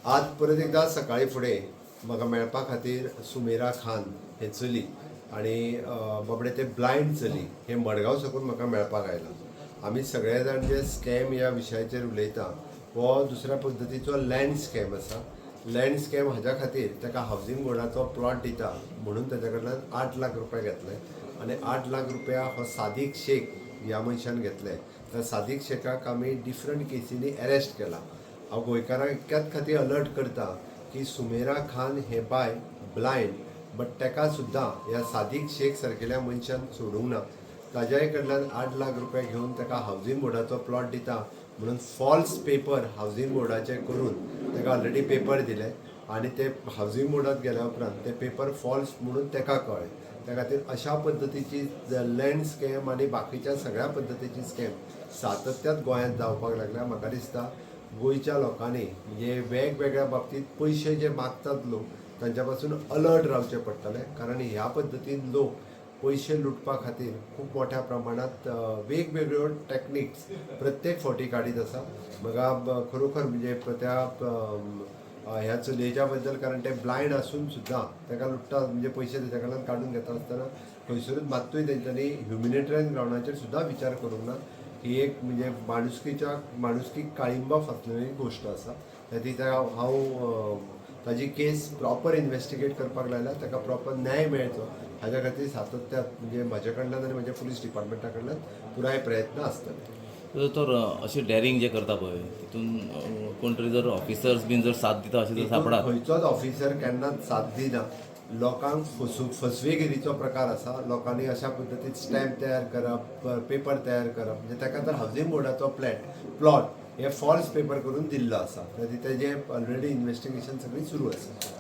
आज परत एकदा सकाळी फुडें म्हाका मेळपा खातीर सुमेरा खान हे चली आनी बाबडे ते ब्लायंड चली हे मडगांव साकून म्हाका मेळपाक आयला. आमी सगळे जाण जे स्कॅम ह्या विशयाचेर उलयता हो दुसऱ्या पद्दतीचो लँड स्कॅम आसा. लँड स्कॅम हाज्या खातीर ताका हावजींग बोर्डाचो प्लॉट दिता म्हणून ताच्या कडल्यान 8 लाख रुपया घेतले आनी 8 लाख रुपया हो सादीक शेख ह्या मनशान घेतले. त्या सादीक शेखाक आमी डिफरंट केसींनी अरेस्ट केला. हांव गोंयकारांक इतक्याच खातीर अलर्ट करता की सुमेरा खान हे बाय ब्लायंड बट ताका सुद्दां ह्या सादीक शेख सारकेल्या मनशान सोडूंक ना. ताज्याय कडल्यान 8 लाख रुपया घेवन ताका हावजींग बोर्डाचो प्लॉट दिता म्हणून फॉल्स पेपर हावजींग बोर्डाचे करून ताका ऑलरेडी पेपर दिले आनी ते हावजींग बोर्डात गेल्या उपरांत ते पेपर फॉल्स म्हणून ताका कळ्ळे. त्या खातीर अशा पद्दतीची लँड स्कॅम आनी बाकीच्या सगळ्या पद्दतीची स्कॅम सातत्यात गोंयांत जावपाक लागल्या. म्हाका दिसता गोंयच्या लोकांनी हे वेगवेगळ्या बाबतींत पयशे जे मागतात लोक तांच्या पासून अलर्ट रावचें पडटलें, कारण ह्या पद्दतीन लोक पयशे लुटपा खातीर खूब मोठ्या प्रमाणात वेगवेगळ्यो टॅक्निक्स प्रत्येक फावटी काडीत आसा. म्हाका खरोखर म्हणजे त्या ह्या चलयेच्या बद्दल, कारण ते ब्लायंड आसून सुद्दां ताका लुटता म्हणजे पयशे ताच्या कडल्यान काडून घेता आसतना खंयसरूच मात्तूय तेंच्यांनी ह्युमॅनिटेरियन ग्रावंडाचेर सुद्दां विचार करूंक ना. ही एक म्हणजे माणुसकीक काळिंबा फासलेली गोश्ट आसा. खातीर हांव ताजी केस प्रॉपर इन्वेस्टिगेट करपाक लायला, ताका प्रॉपर न्याय मेळचो हाज्या खातीर सातत्यात म्हणजे म्हाजे कडल्यान आनी म्हज्या पुलीस डिपार्टमेंटा कडल्यान पुराय प्रयत्न आसतले. तर अशें डॅरिंग जे करता पळय तितून कोण तरी जर ऑफिसर्स बीन जर साथ दिता अशें जर सापडात, खंयचोच ऑफिसर केन्नाच साथ दिना. लोकांक फसवेगिरीचो प्रकार आसा. लोकांनी अशा पद्दतीन स्टॅम्प तयार करप, पेपर तयार करप, म्हणजे ताका तर हावजींग बोर्डाचो प्लॉट हे फॉल्स पेपर करून दिल्लो आसा. तेजें ऑलरेडी इन्वेस्टिगेशन सगळी सुरू आसा.